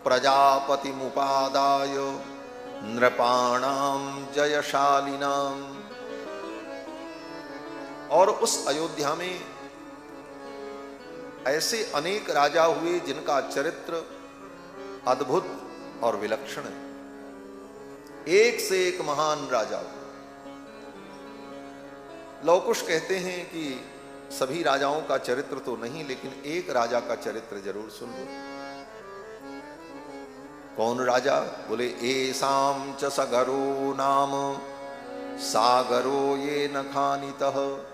प्रजापति मुपादाय नृपाणाम जयशालिनाम। और उस अयोध्या में ऐसे अनेक राजा हुए जिनका चरित्र अद्भुत और विलक्षण है। एक से एक महान राजा। लौकुश कहते हैं कि सभी राजाओं का चरित्र तो नहीं, लेकिन एक राजा का चरित्र जरूर सुन लो। कौन राजा? बोले एसाम च सगरो नाम सागरो ये न खानितः।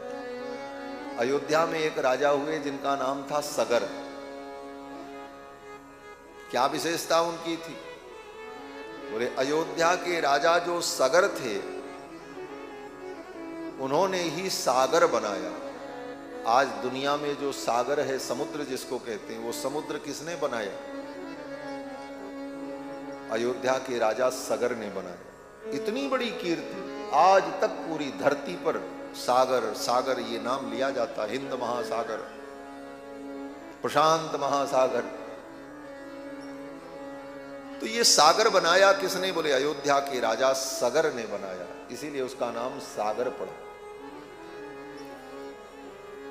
अयोध्या में एक राजा हुए जिनका नाम था सगर। क्या विशेषता उनकी थी? बोले अयोध्या के राजा जो सगर थे उन्होंने ही सागर बनाया। आज दुनिया में जो सागर है, समुद्र जिसको कहते हैं, वो समुद्र किसने बनाया? अयोध्या के राजा सगर ने बनाया। इतनी बड़ी कीर्ति, आज तक पूरी धरती पर सागर सागर ये नाम लिया जाता। हिंद महासागर, प्रशांत महासागर। तो ये सागर बनाया किसने? बोले अयोध्या के राजा सगर ने बनाया, इसीलिए उसका नाम सागर पड़ा।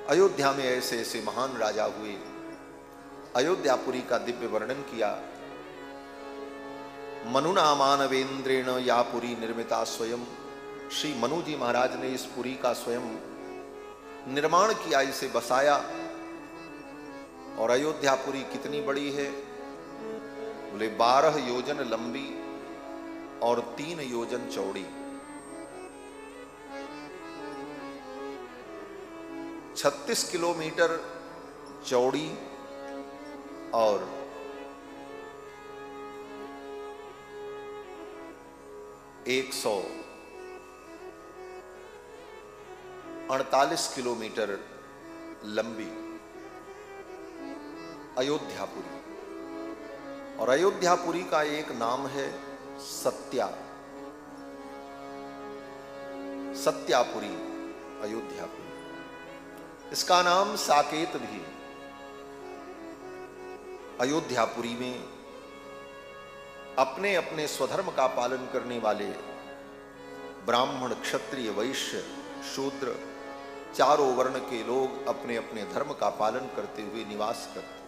अयोध्या में ऐसे ऐसे महान राजा हुए। अयोध्यापुरी का दिव्य वर्णन किया। मनुना मानवेंद्रेण या पुरी निर्मिता स्वयं। श्री मनु जी महाराज ने इस पुरी का स्वयं निर्माण किया, इसे बसाया। और अयोध्यापुरी कितनी बड़ी है? बोले 12 योजन लंबी और 3 योजन चौड़ी। 36 किलोमीटर चौड़ी और 148 किलोमीटर लंबी अयोध्यापुरी। और अयोध्यापुरी का एक नाम है सत्या। सत्यापुरी, अयोध्यापुरी। इसका नाम साकेत भी। अयोध्यापुरी में अपने अपने स्वधर्म का पालन करने वाले ब्राह्मण, क्षत्रिय, वैश्य, शूद्र, चारों वर्ण के लोग अपने अपने धर्म का पालन करते हुए निवास करते।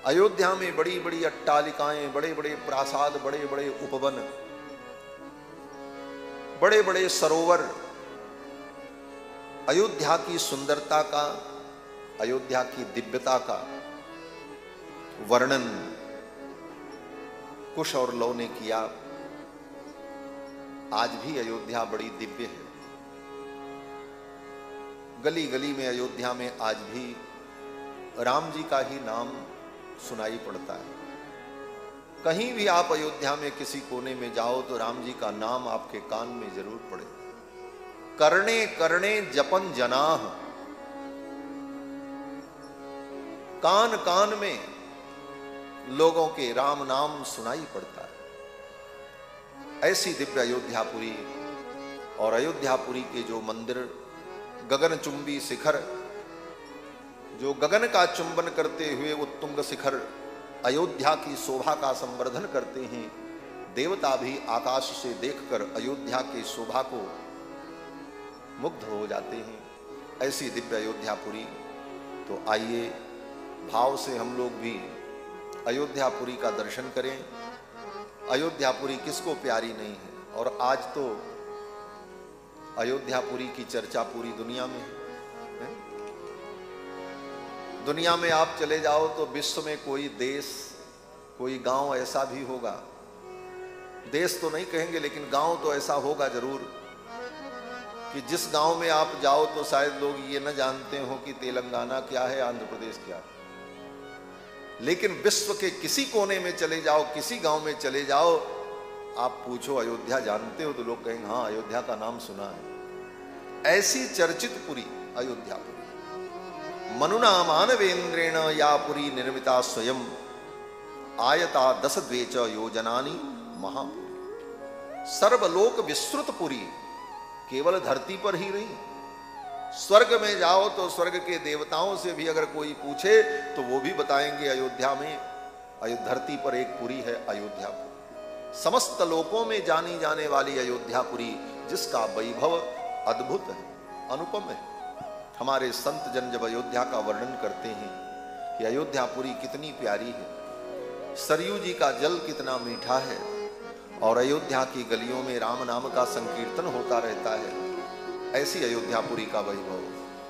अयोध्या में बड़ी बड़ी अट्टालिकाएं, बड़े बड़े प्रासाद, बड़े बड़े उपवन, बड़े बड़े सरोवर। अयोध्या की सुंदरता का, अयोध्या की दिव्यता का वर्णन कुश और लौ ने किया। आज भी अयोध्या बड़ी दिव्य है। गली गली में अयोध्या में आज भी राम जी का ही नाम सुनाई पड़ता है। कहीं भी आप अयोध्या में किसी कोने में जाओ तो राम जी का नाम आपके कान में जरूर पड़े। करणे करणे जपन जनाह, कान कान में लोगों के राम नाम सुनाई पड़ता है। ऐसी दिव्य अयोध्यापुरी। और अयोध्यापुरी के जो मंदिर, गगनचुंबी शिखर, जो गगन का चुंबन करते हुए उत्तुंग शिखर अयोध्या की शोभा का संवर्धन करते हैं। देवता भी आकाश से देखकर अयोध्या की शोभा को मुग्ध हो जाते हैं। ऐसी दिव्य अयोध्यापुरी। तो आइए भाव से हम लोग भी अयोध्यापुरी का दर्शन करें। अयोध्यापुरी किसको प्यारी नहीं है? और आज तो अयोध्यापुरी की चर्चा पूरी दुनिया में है। दुनिया में आप चले जाओ तो विश्व में कोई देश, कोई गांव ऐसा भी होगा, देश तो नहीं कहेंगे लेकिन गांव तो ऐसा होगा जरूर, कि जिस गांव में आप जाओ तो शायद लोग ये न जानते हो कि तेलंगाना क्या है, आंध्र प्रदेश क्या है। लेकिन विश्व के किसी कोने में चले जाओ, किसी गांव में चले जाओ, आप पूछो अयोध्या जानते हो, तो लोग कहेंगे हाँ अयोध्या का नाम सुना है। ऐसी चर्चित पुरी अयोध्यापुरी। मनुना मानवेंद्रेण या पुरी निर्मिता स्वयं, आयता 10 द्वेच योजनानी महापुरी। सर्वलोक विस्तृत पुरी। केवल धरती पर ही नहीं, स्वर्ग में जाओ तो स्वर्ग के देवताओं से भी अगर कोई पूछे तो वो भी बताएंगे अयोध्या में धरती पर एक पुरी है अयोध्यापुरी। समस्त लोकों में जानी जाने वाली अयोध्यापुरी, जिसका वैभव अद्भुत है, अनुपम है। हमारे संत जन जब अयोध्या का वर्णन करते हैं कि अयोध्यापुरी कितनी प्यारी है, सरयू जी का जल कितना मीठा है, और अयोध्या की गलियों में राम नाम का संकीर्तन होता रहता है, ऐसी अयोध्यापुरी का वैभव।